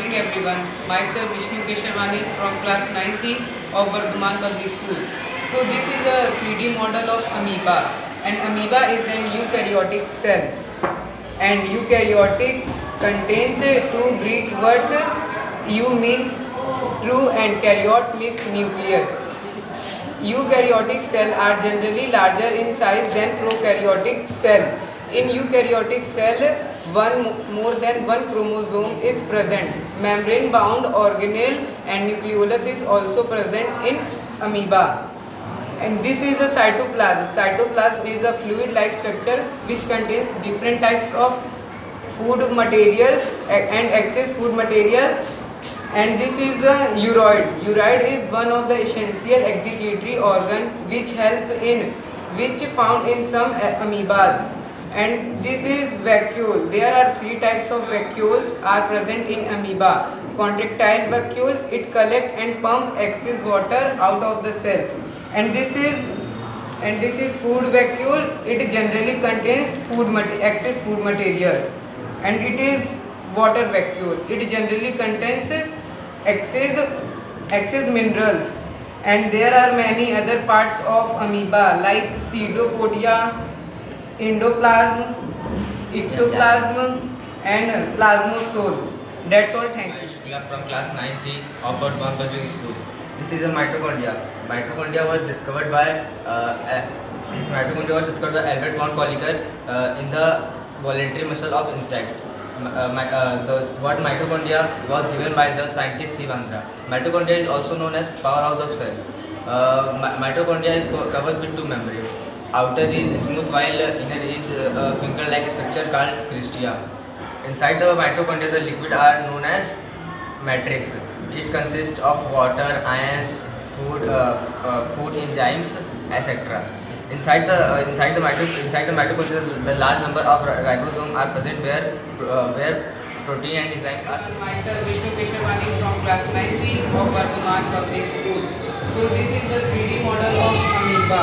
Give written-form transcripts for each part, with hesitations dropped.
morning everyone. Myself Vishnu Keshavani from class 9th of Bardhaman Public School. So this is a 3D model of amoeba, and amoeba is an eukaryotic cell, and eukaryotic contains two Greek words. Eu means true and karyot means nucleus. Eukaryotic cells are generally larger in size than prokaryotic cell. In eukaryotic cell, more than one chromosome is present. Membrane-bound organelle and nucleolus is also present in amoeba. And this is a cytoplasm. Cytoplasm is a fluid-like structure which contains different types of food materials and excess food material. And this is a uroid. Uroid is one of the essential excretory organ which found in some amoebas. And this is vacuole. There are three types of vacuoles are present in amoeba. Contractile vacuole, it collect and pump excess water out of the cell. And this is food vacuole. It generally contains excess food material. And it is water vacuole. It generally contains excess minerals. And there are many other parts of amoeba like pseudopodia, endoplasm, ectoplasm, and plasmosome. That's all. Thank you. From class 9th of Bardhaman Public School. This is a mitochondria. Mitochondria was discovered by Albert von Kolliker in the voluntary muscle of insect. The word mitochondria was given by the scientist C. Vandra. Mitochondria is also known as powerhouse of cell. Mitochondria is covered with two membranes. Outer is smooth while inner is a finger-like structure called cristia. Inside the mitochondria, the liquid are known as matrix. It consists of water, ions, food enzymes, etc. Inside the mitochondria, the large number of ribosomes are present where protein and enzymes are. Myself Vishnu Keshavani from class 9th of Bardhaman Public School. So this is the 3D model of amoeba.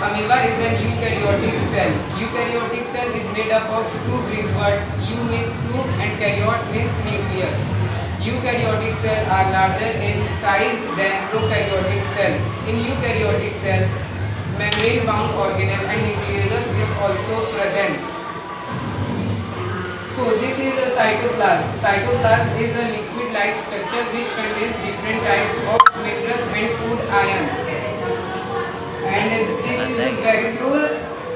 Amoeba is an eukaryotic cell. Eukaryotic cell is made up of two Greek words. Eu means two and karyot means nucleus. Eukaryotic cells are larger in size than prokaryotic cell. In eukaryotic cell, membrane-bound organelle and nucleolus is also present. So this is a cytoplasm. Cytoplasm is a liquid-like structure which contains different types of minerals and food ions. And this is a vacuole.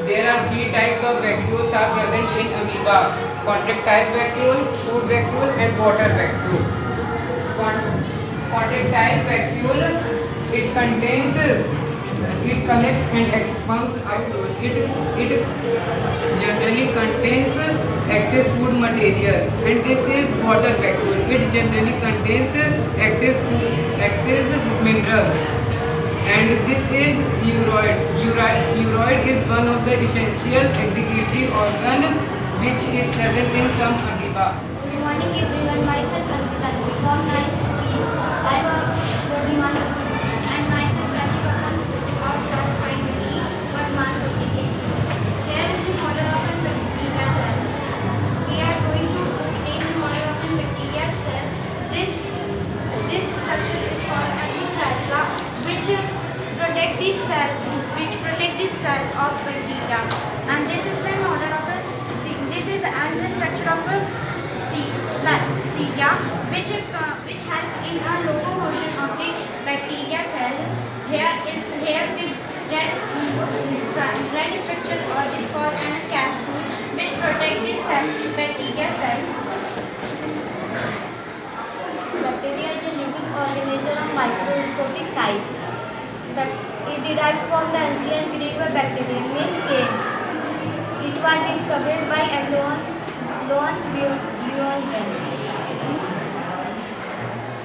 There are three types of vacuoles are present in amoeba: contractile vacuole, food vacuole, and water vacuole. Contractile vacuole, it collects and pumps out. It generally contains excess food material. And this is water vacuole. It generally contains excess minerals. And this is uroid. Uroid is one of the essential excretory organ which is present in some amoeba. Good morning everyone. Myself Ansita from 9th. I work Bardhaman and myself Rachikakan of class 5D Bardhaman Public School. Here is the model of a bacteria cell. We are going to explain the model of a bacteria cell. This structure is called epiphyla, which protect the cell of bacteria. And this is the model of a the structure of a cilia, which help in a locomotion of the bacteria cell. Here the red structure is called a capsule, which protect the bacteria cell. Bacteria is a living organism of microscopic size. It derived from the ancient Greek word bacterium means game. It was discovered by Adolf Buongen.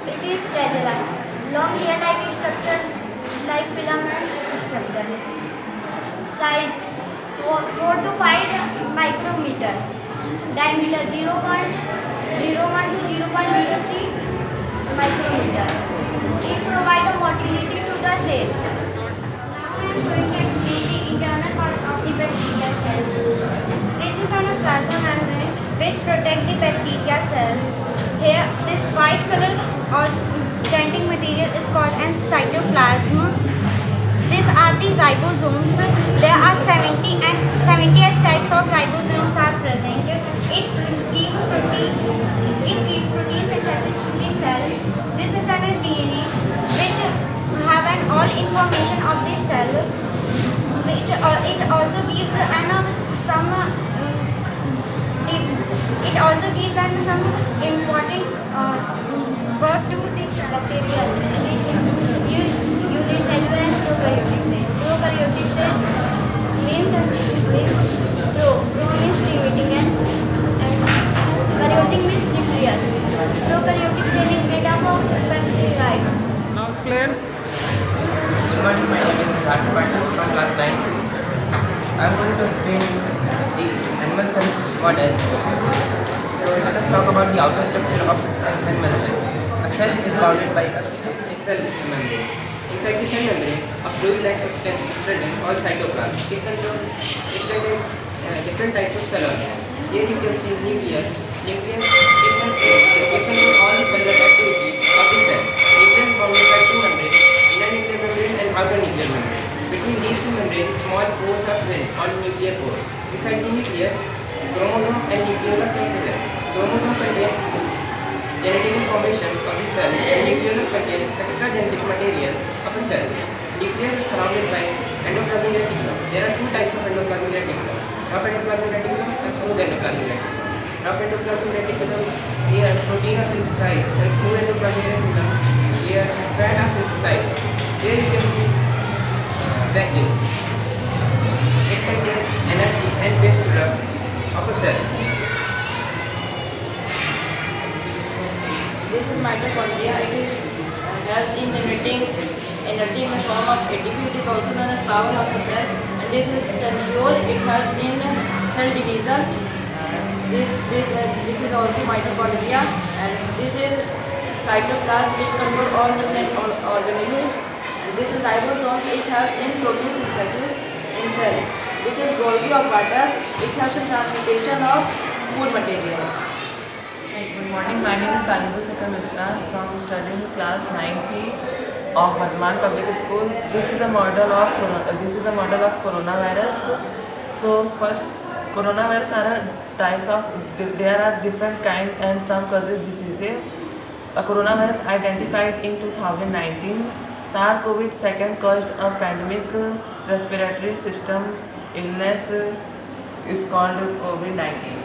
It is flagella, long hair-like structure like filament structure. Size 4 to 5 micrometer. Diameter 0.01 to 0.03 micrometer. It provides a motility to the cell. Now I am going to explain the internal part of the bacteria cell. This is an plasma membrane which protects the bacteria cell. Here, this white color or genetic material is called as cytoplasm. These are the ribosomes. There are 70 types of ribosomes are present. It gives protein synthesis to the cell. This is an DNA which have an all information of the cell. Which it also gives some important work to the bacteria. Unicellular and prokaryotic cell. Prokaryotic cell means pro means primitive and karyotic means nucleus. Prokaryotic cell is made up of peptide. Now explain. Good morning, my name is Siddharth Patil from class 9. I am going to explain the animal cell model. So let us talk about the outer structure of an animal cell. A cell is bounded by a cell membrane. Inside the cell membrane, a fluid-like substance is present called cytoplasm. It contains different types of cell organelles. Here you can see nucleus. It contains all the cellular activity of the cell. Nucleus is bounded by two membranes, inner nuclear membrane and outer nuclear membrane. Between these two membranes, small pores are present, called nuclear pores. Inside the nucleus, chromosome and nucleolus are present. Chromosome contain genetic information of the cell and nucleolus contain extra genetic material of a cell. Nucleus is surrounded by endoplasmic reticulum. There are two types of endoplasmic reticulum: rough endoplasmic reticulum and smooth endoplasmic reticulum. Rough endoplasmic reticulum, here protein are synthesized, and smooth endoplasmic reticulum, here fat are synthesized. Here you can see vacuole. It contains energy and waste product of a cell. This is mitochondria. It helps in generating energy in the form of ATP. It is also known as powerhouse of cell. And this is centriole. It helps in cell division. This is also mitochondria, and this is cytoplasm, which control all the cell organelles. And this is ribosomes. It helps in protein synthesis in cell. This is Golgi apparatus. It helps in transportation of food materials. Good morning, my name is Panibu Sakar Misra from studying class 9th of Vardaman Public School. This is a model of coronavirus. So first, coronavirus are types of, there are different kinds and some causes diseases. A coronavirus identified in 2019. SARS-CoV second caused a pandemic respiratory system illness is called COVID-19.